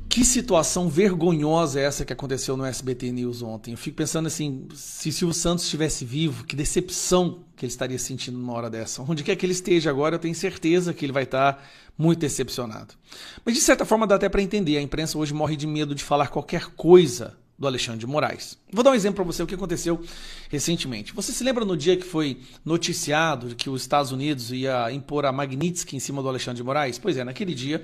Que situação vergonhosa é essa que aconteceu no SBT News ontem? Eu fico pensando assim, se Silvio Santos estivesse vivo, que decepção que ele estaria sentindo numa hora dessa. Onde quer que ele esteja agora, eu tenho certeza que ele vai estar muito decepcionado. Mas de certa forma dá até para entender, a imprensa hoje morre de medo de falar qualquer coisa do Alexandre de Moraes. Vou dar um exemplo para você o que aconteceu recentemente. Você se lembra no dia que foi noticiado que os Estados Unidos ia impor a Magnitsky em cima do Alexandre de Moraes? Pois é, naquele dia,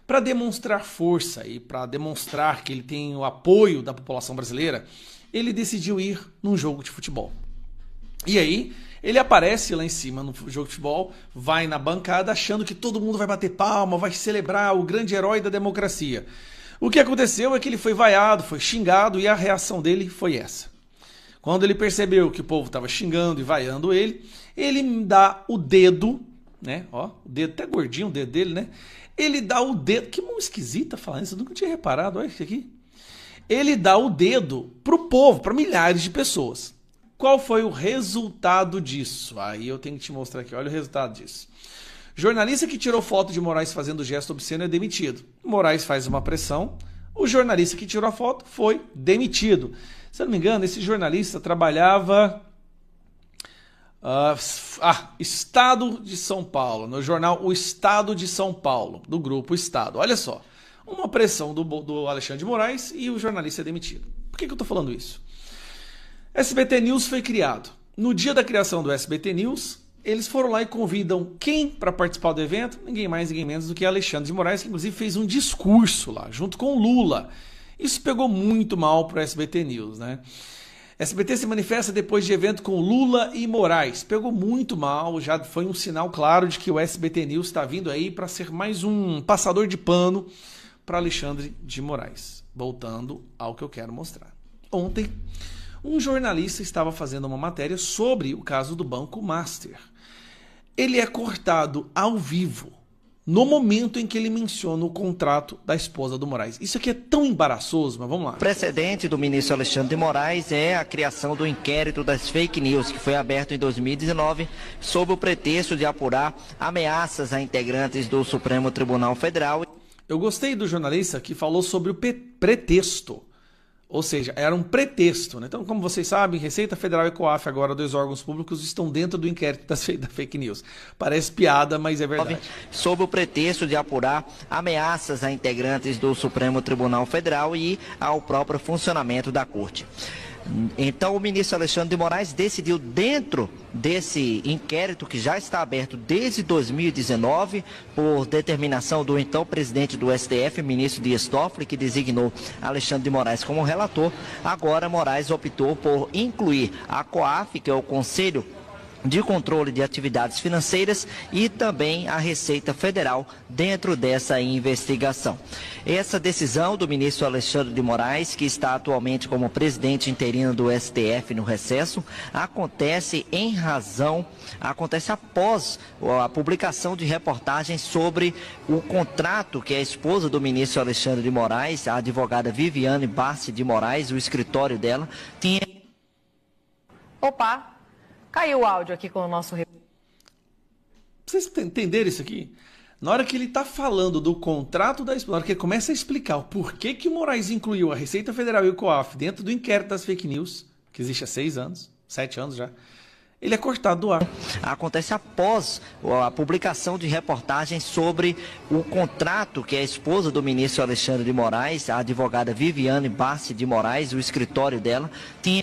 para demonstrar força e para demonstrar que ele tem o apoio da população brasileira, ele decidiu ir num jogo de futebol. E aí, ele aparece lá em cima no jogo de futebol, vai na bancada achando que todo mundo vai bater palma, vai celebrar o grande herói da democracia. O que aconteceu é que ele foi vaiado, foi xingado e a reação dele foi essa. Quando ele percebeu que o povo estava xingando e vaiando ele me dá o dedo, né? Ó, o dedo até gordinho, o dedo dele, né? Ele dá o dedo, que mão esquisita falando isso, eu nunca tinha reparado, olha isso aqui. Ele dá o dedo pro povo, para milhares de pessoas. Qual foi o resultado disso? Aí eu tenho que te mostrar aqui, olha o resultado disso. Jornalista que tirou foto de Moraes fazendo gesto obsceno é demitido. Moraes faz uma pressão, o jornalista que tirou a foto foi demitido. Se eu não me engano, esse jornalista trabalhava... Estado de São Paulo, no jornal O Estado de São Paulo, do grupo Estado. Olha só, uma pressão do Alexandre de Moraes e o jornalista é demitido. Por que eu estou falando isso? SBT News foi criado. No dia da criação do SBT News, eles foram lá e convidam quem para participar do evento? Ninguém mais, ninguém menos do que Alexandre de Moraes, que inclusive fez um discurso lá, junto com o Lula. Isso pegou muito mal para o SBT News, né? SBT se manifesta depois de evento com Lula e Moraes. Pegou muito mal, já foi um sinal claro de que o SBT News está vindo aí para ser mais um passador de pano para Alexandre de Moraes. Voltando ao que eu quero mostrar. Ontem, um jornalista estava fazendo uma matéria sobre o caso do Banco Master. Ele é cortado ao vivo, no momento em que ele menciona o contrato da esposa do Moraes. Isso aqui é tão embaraçoso, mas vamos lá. O precedente do ministro Alexandre de Moraes é a criação do inquérito das fake news, que foi aberto em 2019, sob o pretexto de apurar ameaças a integrantes do Supremo Tribunal Federal. Eu gostei do jornalista que falou sobre o pretexto. Ou seja, era um pretexto, né? Então, como vocês sabem, Receita Federal e COAF, agora dois órgãos públicos, estão dentro do inquérito da fake news. Parece piada, mas é verdade. Sob o pretexto de apurar ameaças a integrantes do Supremo Tribunal Federal e ao próprio funcionamento da Corte. Então, o ministro Alexandre de Moraes decidiu, dentro desse inquérito que já está aberto desde 2019, por determinação do então presidente do STF, ministro Dias Toffoli, que designou Alexandre de Moraes como relator, agora Moraes optou por incluir a COAF, que é o Conselho de Controle de Atividades Financeiras, e também a Receita Federal dentro dessa investigação. Essa decisão do ministro Alexandre de Moraes, que está atualmente como presidente interino do STF no recesso, acontece após a publicação de reportagens sobre o contrato que a esposa do ministro Alexandre de Moraes, a advogada Viviane Bassi de Moraes, o escritório dela, tinha... Opa! Caiu o áudio aqui com o nosso... Vocês entenderam isso aqui? Na hora que ele está falando do contrato da esposa, na hora que ele começa a explicar o porquê que o Moraes incluiu a Receita Federal e o COAF dentro do inquérito das fake news, que existe há 6 anos, 7 anos já, ele é cortado do ar. Acontece após a publicação de reportagens sobre o contrato que a esposa do ministro Alexandre de Moraes, a advogada Viviane Bassi de Moraes, o escritório dela, tinha...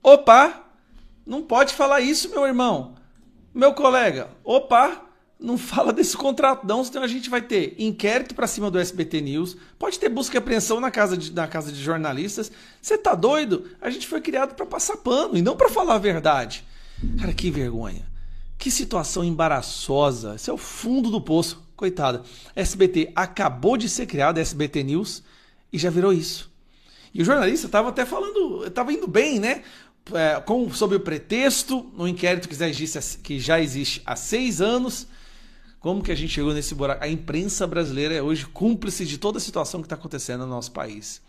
Opa, não pode falar isso, meu irmão. Meu colega, não fala desse contrato não, senão a gente vai ter inquérito pra cima do SBT News, pode ter busca e apreensão na casa de jornalistas. Você tá doido? A gente foi criado pra passar pano e não pra falar a verdade. Cara, que vergonha. Que situação embaraçosa. Esse é o fundo do poço. Coitada. SBT acabou de ser criado, SBT News, e já virou isso. E o jornalista estava até falando, estava indo bem, né? Sob o pretexto, no inquérito que já existe há 6 anos. Como que a gente chegou nesse buraco? A imprensa brasileira é hoje cúmplice de toda a situação que está acontecendo no nosso país.